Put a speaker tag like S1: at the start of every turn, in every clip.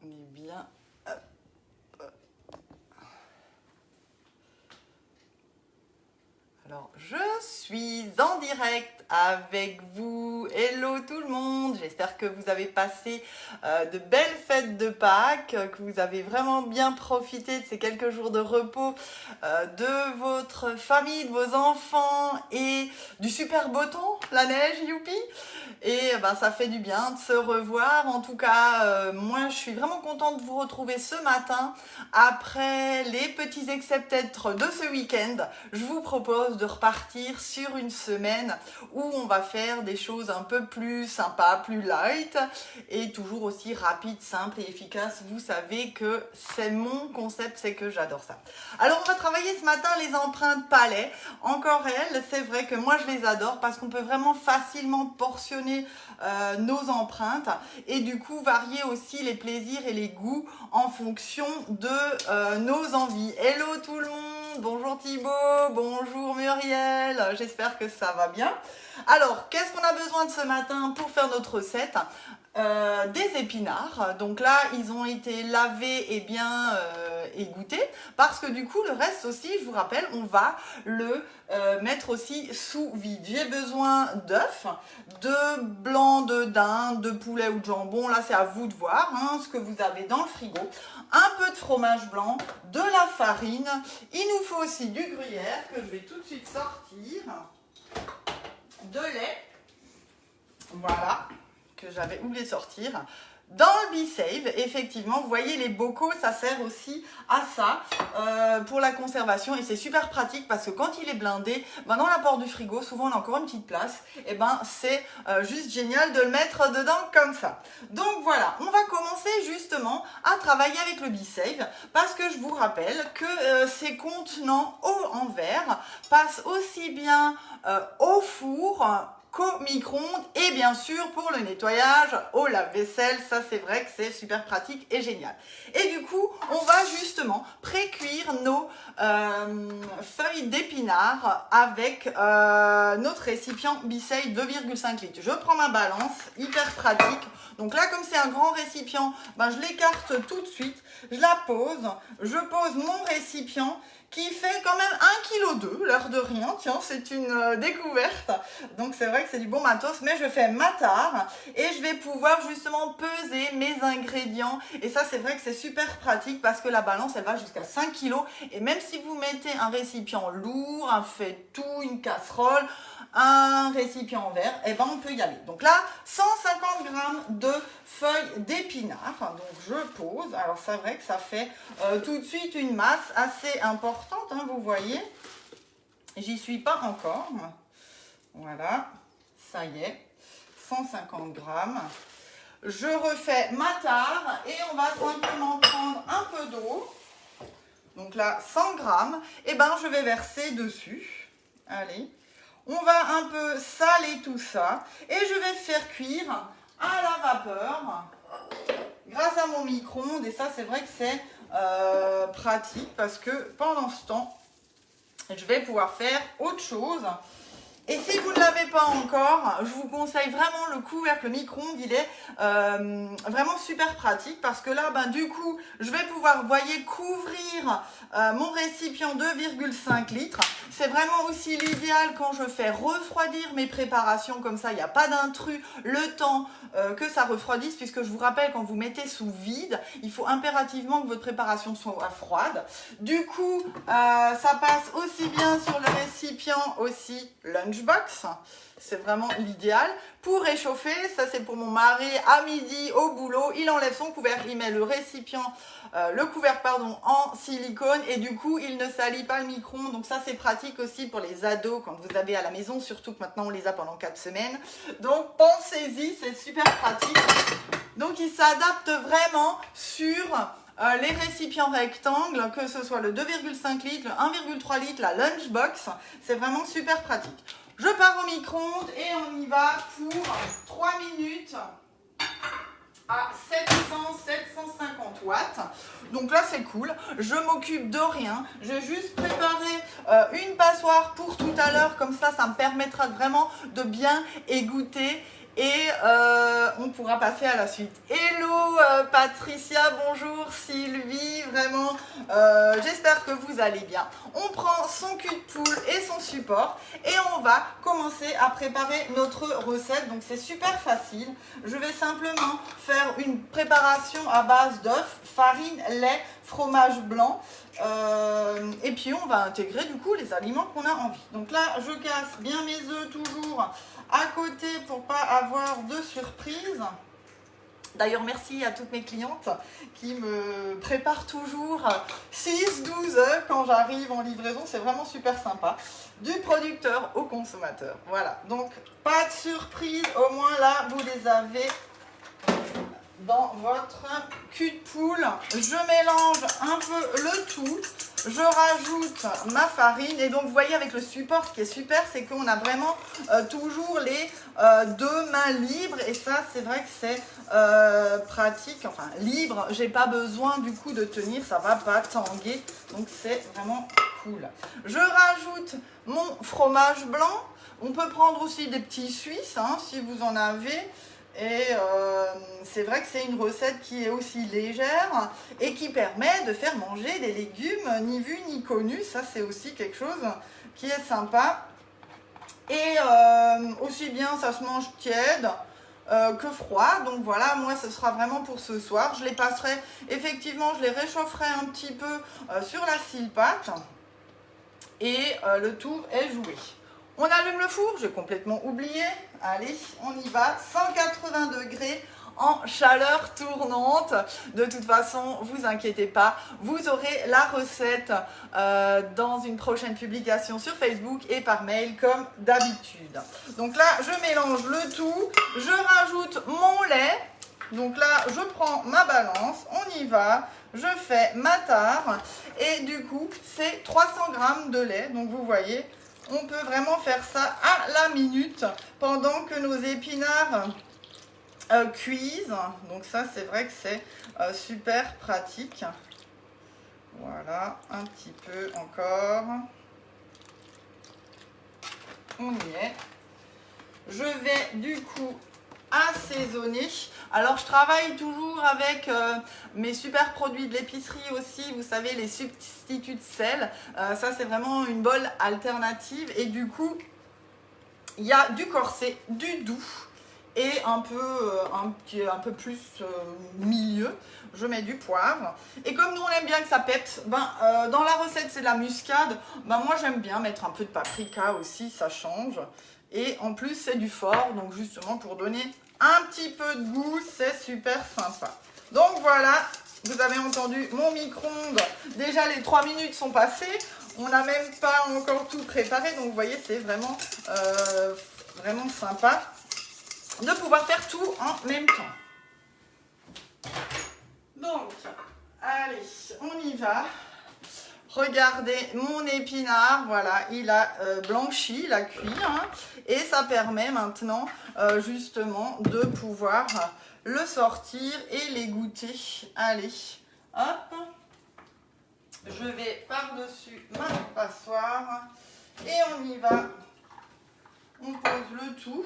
S1: On est bien. Hop. Alors, je suis en direct avec vous. Hello tout le monde. J'espère que vous avez passé de belles fêtes de Pâques, que vous avez vraiment bien profité de ces quelques jours de repos de votre famille, de vos enfants et du super beau temps, la neige, youpi. Et ça fait du bien de se revoir. En tout cas, moi, je suis vraiment contente de vous retrouver ce matin. Après les petits excès peut-être de ce week-end, je vous propose de repartir sur une semaine où on va faire des choses un peu plus sympas, plus light et toujours aussi rapide, simple et efficace. Vous savez que c'est mon concept, c'est que j'adore ça. Alors, on va travailler ce matin les empreintes palais. Encore elles, c'est vrai que moi, je les adore parce qu'on peut vraiment facilement portionner nos empreintes et du coup varier aussi les plaisirs et les goûts en fonction de nos envies. Hello tout le monde, bonjour Thibaut, bonjour Muriel, j'espère que ça va bien. Alors, qu'est-ce qu'on a besoin de ce matin pour faire notre recette ? Des épinards, donc là ils ont été lavés et bien égouttés parce que du coup le reste aussi, je vous rappelle, on va le mettre aussi sous vide. J'ai besoin d'œufs, de blanc de dinde, de poulet ou de jambon, là c'est à vous de voir ce que vous avez dans le frigo, un peu de fromage blanc, de la farine, il nous faut aussi du gruyère que je vais tout de suite sortir, de lait, voilà, que j'avais oublié de sortir. Dans le B-Save, effectivement, vous voyez les bocaux, ça sert aussi à ça pour la conservation et c'est super pratique parce que quand il est blindé, dans la porte du frigo, souvent on a encore une petite place, et c'est juste génial de le mettre dedans comme ça. Donc voilà, on va commencer justement à travailler avec le B-Save parce que je vous rappelle que ces contenants en verre passent aussi bien au four qu'au micro-ondes et bien sûr pour le nettoyage au lave-vaisselle, ça c'est vrai que c'est super pratique et génial. Et du coup, on va justement pré-cuire nos feuilles d'épinards avec notre récipient B-Save 2,5 litres. Je prends ma balance, hyper pratique. Donc là, comme c'est un grand récipient, je l'écarte tout de suite, je la pose, je pose mon récipient qui fait quand même 1,2 kg, l'air de rien, tiens, c'est une découverte. Donc c'est vrai que c'est du bon matos, mais je fais ma tare et je vais pouvoir justement peser mes ingrédients. Et ça, c'est vrai que c'est super pratique parce que la balance, elle va jusqu'à 5 kg. Et même si vous mettez un récipient lourd, un faitout, une casserole, un récipient en verre, on peut y aller. Donc là, 150 g de feuilles d'épinards. Donc je pose. Alors c'est vrai que ça fait tout de suite une masse assez importante, vous voyez. J'y suis pas encore. Voilà, ça y est, 150 g. Je refais ma tare et on va simplement prendre un peu d'eau. Donc là, 100 g. Et je vais verser dessus. Allez. On va un peu saler tout ça et je vais faire cuire à la vapeur grâce à mon micro-ondes. Et ça, c'est vrai que c'est pratique parce que pendant ce temps, je vais pouvoir faire autre chose. Et si vous ne l'avez pas encore, je vous conseille vraiment le couvercle micro-ondes. Il est vraiment super pratique parce que là, du coup, je vais pouvoir, vous voyez, couvrir mon récipient 2,5 litres. C'est vraiment aussi l'idéal quand je fais refroidir mes préparations. Comme ça, il n'y a pas d'intrus le temps que ça refroidisse. Puisque je vous rappelle, quand vous mettez sous vide, il faut impérativement que votre préparation soit froide. Du coup, ça passe aussi bien sur le récipient aussi lunchbox. C'est vraiment l'idéal. Pour réchauffer, ça c'est pour mon mari à midi au boulot. Il enlève son couvercle, il met le couvercle en silicone et du coup il ne salit pas le micro-ondes. Donc ça c'est pratique aussi pour les ados quand vous avez à la maison, surtout que maintenant on les a pendant 4 semaines. Donc pensez-y, c'est super pratique. Donc il s'adapte vraiment sur les récipients rectangles, que ce soit le 2,5 litres, le 1,3 litres, la lunchbox. C'est vraiment super pratique. Je pars au micro-ondes et on y va pour 3 minutes à 700-750 watts. Donc là, c'est cool. Je m'occupe de rien. Je vais juste préparer une passoire pour tout à l'heure. Comme ça me permettra vraiment de bien égoutter et on pourra passer à la suite. Hello Patricia, bonjour Sylvie, vraiment j'espère que vous allez bien. On prend son cul de poule et son support et on va commencer à préparer notre recette. Donc c'est super facile, je vais simplement faire une préparation à base d'œufs, farine, lait, fromage blanc et puis on va intégrer du coup les aliments qu'on a envie. Donc là je casse bien mes œufs toujours à côté pour pas avoir de surprise. D'ailleurs, merci à toutes mes clientes qui me préparent toujours 6-12 œufs quand j'arrive en livraison. C'est vraiment super sympa. Du producteur au consommateur. Voilà, donc pas de surprise. Au moins là, vous les avez dans votre cul de poule. Je mélange un peu le tout. Je rajoute ma farine et donc vous voyez avec le support, ce qui est super, c'est qu'on a vraiment toujours les deux mains libres et ça c'est vrai que c'est pratique, enfin libre, j'ai pas besoin du coup de tenir, ça va pas tanguer, donc c'est vraiment cool. Je rajoute mon fromage blanc, on peut prendre aussi des petits suisses hein, si vous en avez. Et c'est vrai que c'est une recette qui est aussi légère et qui permet de faire manger des légumes ni vus ni connus. Ça, c'est aussi quelque chose qui est sympa. Et aussi bien, ça se mange tiède que froid. Donc voilà, moi, ce sera vraiment pour ce soir. Je les passerai, effectivement, je les réchaufferai un petit peu sur la scie pâte. Et le tour est joué. On allume le four, j'ai complètement oublié. Allez, on y va. 180 degrés en chaleur tournante. De toute façon, vous inquiétez pas, vous aurez la recette dans une prochaine publication sur Facebook et par mail comme d'habitude. Donc là, je mélange le tout. Je rajoute mon lait. Donc là, je prends ma balance, on y va. Je fais ma tare et du coup, c'est 300 g de lait. Donc vous voyez, on peut vraiment faire ça à la minute pendant que nos épinards cuisent. Donc ça, c'est vrai que c'est super pratique. Voilà, un petit peu encore. On y est. Je vais du coup assaisonner. Alors je travaille toujours avec mes super produits de l'épicerie aussi, vous savez, les substituts de sel. Ça c'est vraiment une bonne alternative et du coup il y a du corset, du doux et un peu plus milieu. Je mets du poivre et comme nous on aime bien que ça pète, dans la recette c'est de la muscade, moi j'aime bien mettre un peu de paprika aussi, ça change. Et en plus, c'est du fort, donc justement pour donner un petit peu de goût, c'est super sympa. Donc voilà, vous avez entendu mon micro-ondes. Déjà, les 3 minutes sont passées. On n'a même pas encore tout préparé. Donc vous voyez, c'est vraiment, vraiment sympa de pouvoir faire tout en même temps. Donc, allez, on y va. Regardez mon épinard, voilà, il a blanchi, il a cuit, hein, et ça permet maintenant justement de pouvoir le sortir et les goûter. Allez, hop, je vais par-dessus ma passoire et on y va, on pose le tout.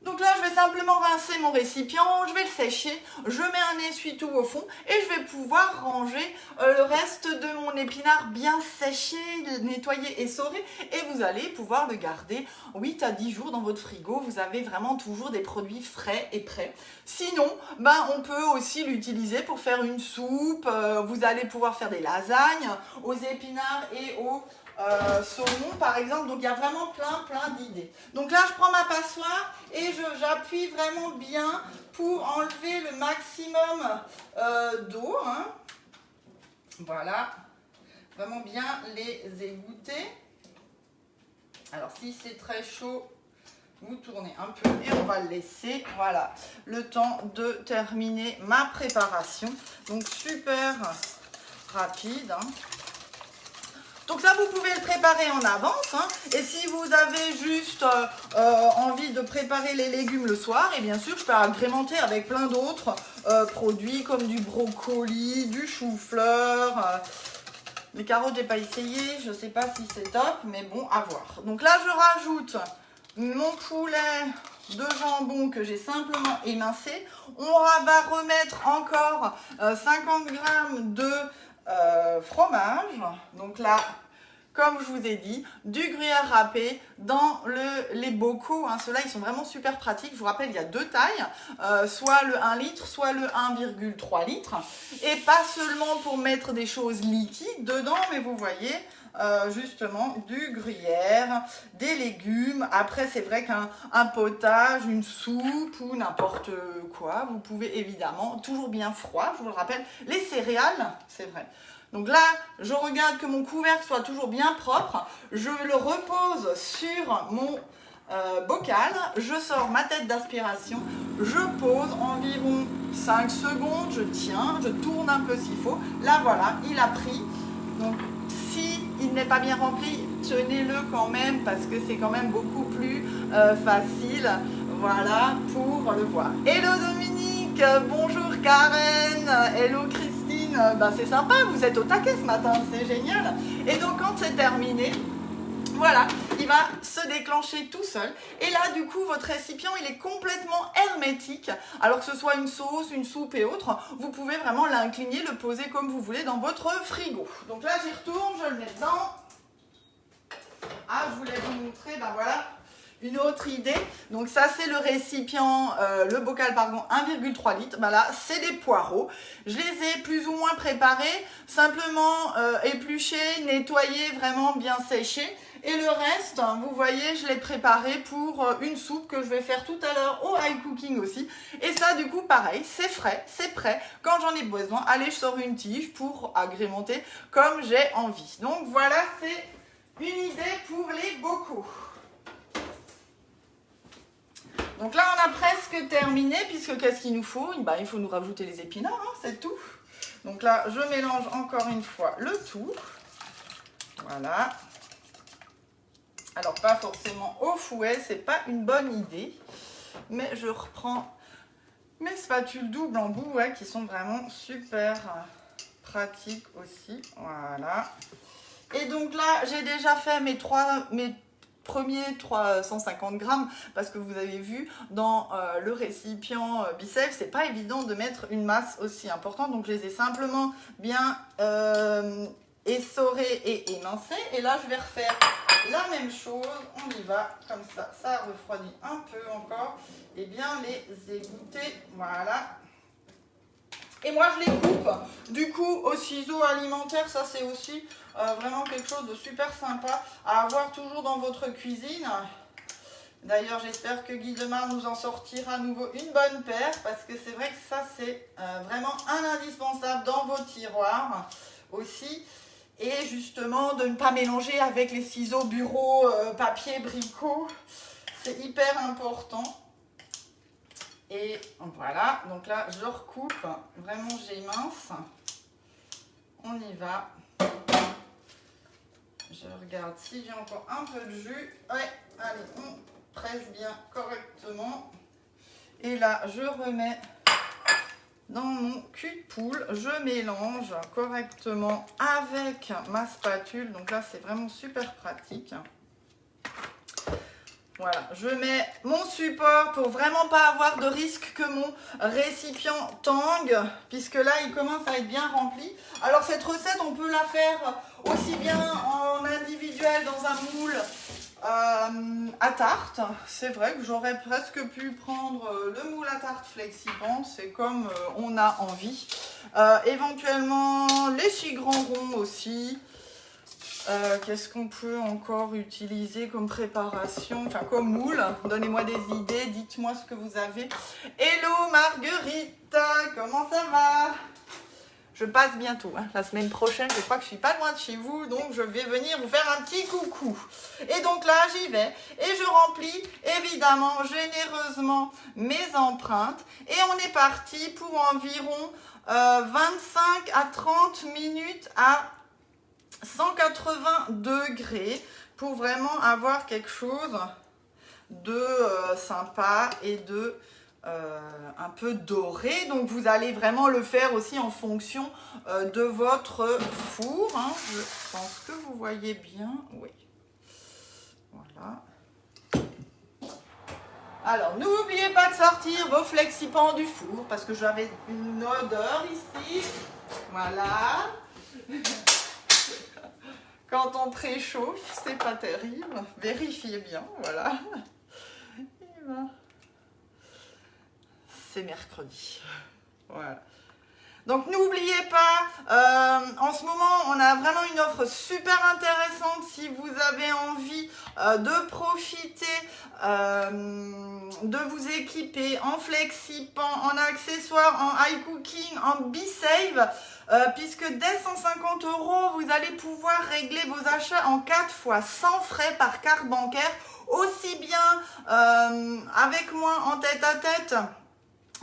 S1: Donc là, je vais simplement rincer mon récipient, je vais le sécher, je mets un essuie-tout au fond et je vais pouvoir ranger le reste de mon épinard bien séché, nettoyé et sauré. Et vous allez pouvoir le garder 8 à 10 jours dans votre frigo. Vous avez vraiment toujours des produits frais et prêts. Sinon, on peut aussi l'utiliser pour faire une soupe. Vous allez pouvoir faire des lasagnes aux épinards et aux saumon par exemple. Donc il y a vraiment plein d'idées. Donc là je prends ma passoire et j'appuie vraiment bien pour enlever le maximum d'eau, hein. Voilà, vraiment bien les égoutter. Alors si c'est très chaud, vous tournez un peu et on va le laisser, voilà, le temps de terminer ma préparation. Donc super rapide, hein. Donc ça, vous pouvez le préparer en avance, hein. Et si vous avez juste envie de préparer les légumes le soir, et bien sûr, je peux agrémenter avec plein d'autres produits comme du brocoli, du chou-fleur. Les carottes, j'ai pas essayé, je sais pas si c'est top, mais bon, à voir. Donc là, je rajoute mon poulet de jambon que j'ai simplement émincé. On va remettre encore 50 g de fromage. Donc là, comme je vous ai dit, du gruyère râpé dans les bocaux. Hein. Ceux-là, ils sont vraiment super pratiques. Je vous rappelle, il y a deux tailles, soit le 1 litre, soit le 1,3 litre. Et pas seulement pour mettre des choses liquides dedans, mais vous voyez, justement, du gruyère, des légumes. Après, c'est vrai qu'un potage, une soupe ou n'importe quoi, vous pouvez évidemment, toujours bien froid, je vous le rappelle, les céréales, c'est vrai. Donc là, je regarde que mon couvercle soit toujours bien propre. Je le repose sur mon bocal. Je sors ma tête d'aspiration. Je pose environ 5 secondes. Je tiens, je tourne un peu s'il faut. Là, voilà, il a pris. Donc, si il n'est pas bien rempli, tenez-le quand même parce que c'est quand même beaucoup plus facile. Voilà, pour le voir. Hello Dominique, bonjour Karen, hello Christine. Ben, c'est sympa, vous êtes au taquet ce matin, c'est génial. Et donc quand c'est terminé, voilà, il va se déclencher tout seul. Et là, du coup, votre récipient, il est complètement hermétique. Alors que ce soit une sauce, une soupe et autres, vous pouvez vraiment l'incliner, le poser comme vous voulez dans votre frigo. Donc là, j'y retourne, je le mets dedans. Ah, je voulais vous montrer, ben voilà, une autre idée. Donc ça, c'est le récipient, le bocal, pardon, 1,3 litres. Ben là, c'est des poireaux. Je les ai plus ou moins préparés, simplement épluchés, nettoyés, vraiment bien séchés. Et le reste, vous voyez, je l'ai préparé pour une soupe que je vais faire tout à l'heure au high cooking aussi. Et ça, du coup, pareil, c'est frais, c'est prêt. Quand j'en ai besoin, allez, je sors une tige pour agrémenter comme j'ai envie. Donc voilà, c'est une idée pour les bocaux. Donc là, on a presque terminé, puisque qu'est-ce qu'il nous faut? Ben, il faut nous rajouter les épinards, hein, c'est tout. Donc là, je mélange encore une fois le tout. Voilà. Alors, pas forcément au fouet, c'est pas une bonne idée. Mais je reprends mes spatules double embout, ouais, qui sont vraiment super pratiques aussi. Voilà. Et donc là, j'ai déjà fait mes premiers 350 grammes parce que vous avez vu dans le récipient Bicef, c'est pas évident de mettre une masse aussi importante. Donc, je les ai simplement bien essorés et émincés. Et là, je vais refaire la même chose, on y va, comme ça refroidit un peu encore, et bien les égoutter, voilà. Et moi je les coupe, du coup au ciseau alimentaire, ça c'est aussi vraiment quelque chose de super sympa à avoir toujours dans votre cuisine. D'ailleurs j'espère que Guy Demar nous en sortira à nouveau une bonne paire, parce que c'est vrai que ça c'est vraiment un indispensable dans vos tiroirs aussi. Et justement, de ne pas mélanger avec les ciseaux bureau, papier, bricot. C'est hyper important. Et voilà, donc là, je recoupe. Vraiment, j'émince. On y va. Je regarde si j'ai encore un peu de jus. Ouais, allez, on presse bien correctement. Et là, je remets dans mon cul de poule, je mélange correctement avec ma spatule. Donc là, c'est vraiment super pratique. Voilà, je mets mon support pour vraiment pas avoir de risque que mon récipient tangue, puisque là, il commence à être bien rempli. Alors, cette recette, on peut la faire aussi bien en individuel dans un moule à tarte. C'est vrai que j'aurais presque pu prendre le moule à tarte FlexiBand, c'est comme on a envie. Éventuellement les chigrons ronds aussi. Qu'est-ce qu'on peut encore utiliser comme préparation, enfin comme moule? Donnez-moi des idées, dites-moi ce que vous avez. Hello Marguerite, comment ça va? Je passe bientôt, hein. La semaine prochaine, je crois que je suis pas loin de chez vous, donc je vais venir vous faire un petit coucou. Et donc là, j'y vais et je remplis évidemment généreusement mes empreintes. Et on est parti pour environ 25 à 30 minutes à 180 degrés pour vraiment avoir quelque chose de sympa et de un peu doré. Donc vous allez vraiment le faire aussi en fonction de votre four, hein. Je pense que vous voyez bien, oui, voilà. Alors, n'oubliez pas de sortir vos flexipans du four parce que j'avais une odeur ici. Voilà. Quand on préchauffe, c'est pas terrible. Vérifiez bien, voilà. C'est mercredi. Voilà. Donc n'oubliez pas, en ce moment, on a vraiment une offre super intéressante si vous avez envie de profiter, de vous équiper en flexipan, en accessoires, en high cooking, en B-Save, puisque dès 150 €, vous allez pouvoir régler vos achats en 4 fois sans frais par carte bancaire, aussi bien avec moi en tête-à-tête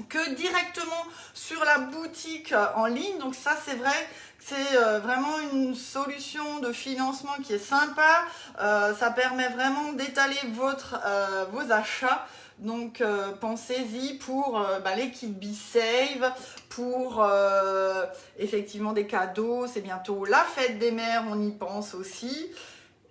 S1: que directement sur la boutique en ligne. Donc ça, c'est vrai, c'est vraiment une solution de financement qui est sympa. Ça permet vraiment d'étaler vos achats. Donc pensez-y pour les kits B-Save, pour effectivement des cadeaux. C'est bientôt la fête des mères, on y pense aussi.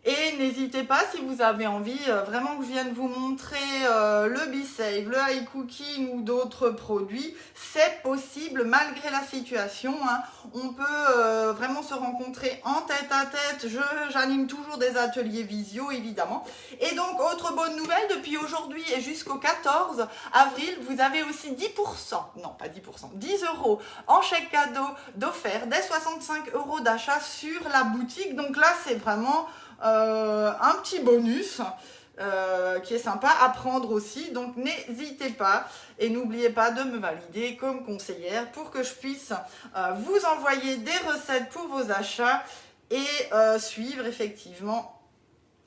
S1: Et n'hésitez pas, si vous avez envie, vraiment que je vienne vous montrer le B-Save, le high cooking ou d'autres produits, c'est possible malgré la situation. Hein. On peut vraiment se rencontrer en tête-à-tête. J'anime toujours des ateliers visio, évidemment. Et donc, autre bonne nouvelle, depuis aujourd'hui et jusqu'au 14 avril, vous avez aussi 10%, non pas 10%, 10 € en chèque cadeau d'offert, dès 65 € d'achat sur la boutique. Donc là, c'est vraiment un petit bonus qui est sympa à prendre aussi. Donc n'hésitez pas et n'oubliez pas de me valider comme conseillère pour que je puisse vous envoyer des recettes pour vos achats et suivre effectivement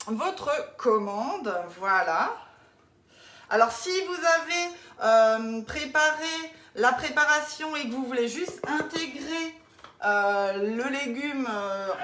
S1: votre commande. Voilà. Alors si vous avez préparé la préparation et que vous voulez juste intégrer le légume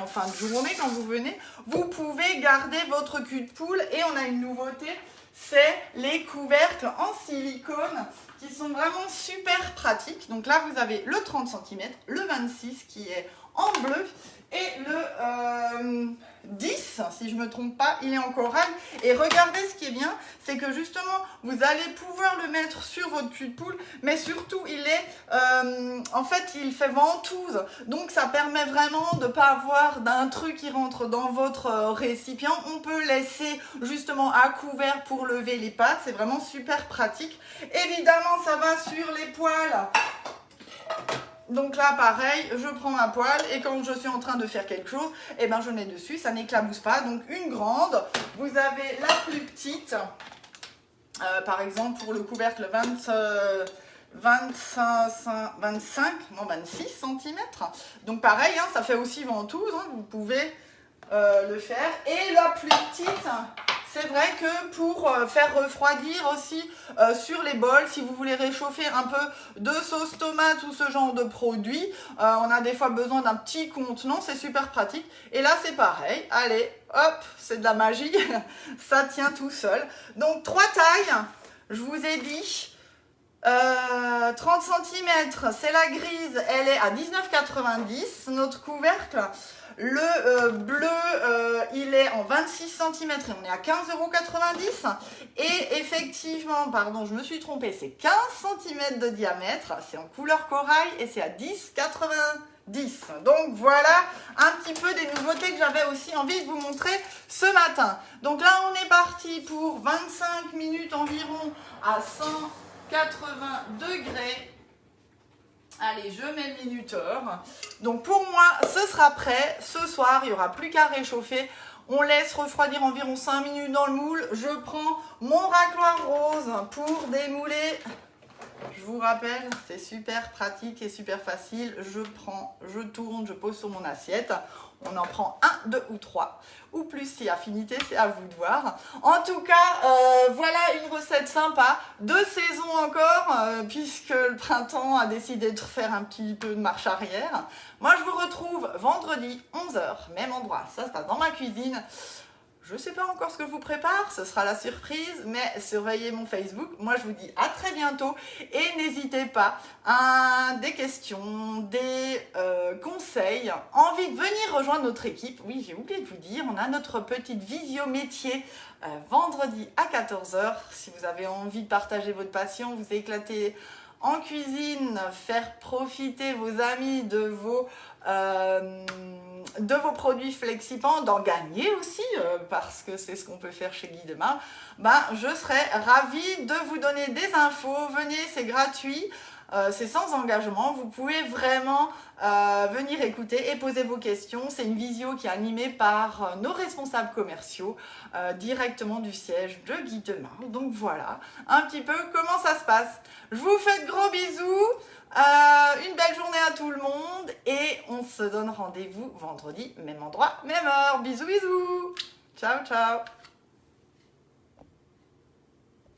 S1: en fin de journée quand vous venez, vous pouvez garder votre cul de poule. Et on a une nouveauté, c'est les couvercles en silicone qui sont vraiment super pratiques. Donc là vous avez le 30 cm, le 26 qui est en bleu et le 10, si je ne me trompe pas, il est en corail. Et regardez, ce qui est bien, c'est que justement, vous allez pouvoir le mettre sur votre cul de poule, mais surtout, il est, en fait, il fait ventouse. Donc, ça permet vraiment de ne pas avoir d'un truc qui rentre dans votre récipient. On peut laisser justement à couvert pour lever les pâtes. C'est vraiment super pratique. Évidemment, ça va sur les poêles. Donc là, pareil, je prends ma poêle et quand je suis en train de faire quelque chose, eh ben, je mets dessus, ça n'éclabousse pas. Donc une grande, vous avez la plus petite, par exemple pour le couvercle 26 cm. Donc pareil, hein, ça fait aussi ventouse, hein, vous pouvez le faire. Et la plus petite, c'est vrai que pour faire refroidir aussi sur les bols, si vous voulez réchauffer un peu de sauce tomate ou ce genre de produit, on a des fois besoin d'un petit contenant, c'est super pratique. Et là, c'est pareil. Allez, hop, c'est de la magie, ça tient tout seul. Donc, 3 tailles, je vous ai dit. 30 cm, c'est la grise, elle est à 19,90 €, notre couvercle. Le bleu, il est en 26 cm et on est à 15,90 €. Et effectivement, pardon, je me suis trompée, c'est 15 cm de diamètre, c'est en couleur corail et c'est à 10,90 €. Donc voilà un petit peu des nouveautés que j'avais aussi envie de vous montrer ce matin. Donc là, on est parti pour 25 minutes environ à 180 degrés. Allez, je mets le minuteur. Donc pour moi, ce sera prêt. Ce soir, il n'y aura plus qu'à réchauffer. On laisse refroidir environ 5 minutes dans le moule. Je prends mon racloir rose pour démouler. Je vous rappelle, c'est super pratique et super facile. Je prends, je tourne, je pose sur mon assiette. On en prend 1, 2 ou 3. Ou plus si affinité, c'est à vous de voir. En tout cas, voilà une recette sympa, de saison encore, puisque le printemps a décidé de faire un petit peu de marche arrière. Moi, je vous retrouve vendredi, 11 h, même endroit. Ça se passe dans ma cuisine. Je ne sais pas encore ce que je vous prépare, ce sera la surprise, mais surveillez mon Facebook. Moi, je vous dis à très bientôt et n'hésitez pas à des questions, des conseils, envie de venir rejoindre notre équipe. Oui, j'ai oublié de vous dire, on a notre petite visio métier vendredi à 14 h. Si vous avez envie de partager votre passion, vous éclater en cuisine, faire profiter vos amis de vos produits Flexipant, d'en gagner aussi, parce que c'est ce qu'on peut faire chez Guy Demain, je serai ravie de vous donner des infos. Venez, c'est gratuit. C'est sans engagement, vous pouvez vraiment venir écouter et poser vos questions. C'est une visio qui est animée par nos responsables commerciaux directement du siège de Guy Demain. Donc voilà un petit peu comment ça se passe. Je vous fais de gros bisous, une belle journée à tout le monde et on se donne rendez-vous vendredi, même endroit, même heure. Bisous, bisous. Ciao, ciao.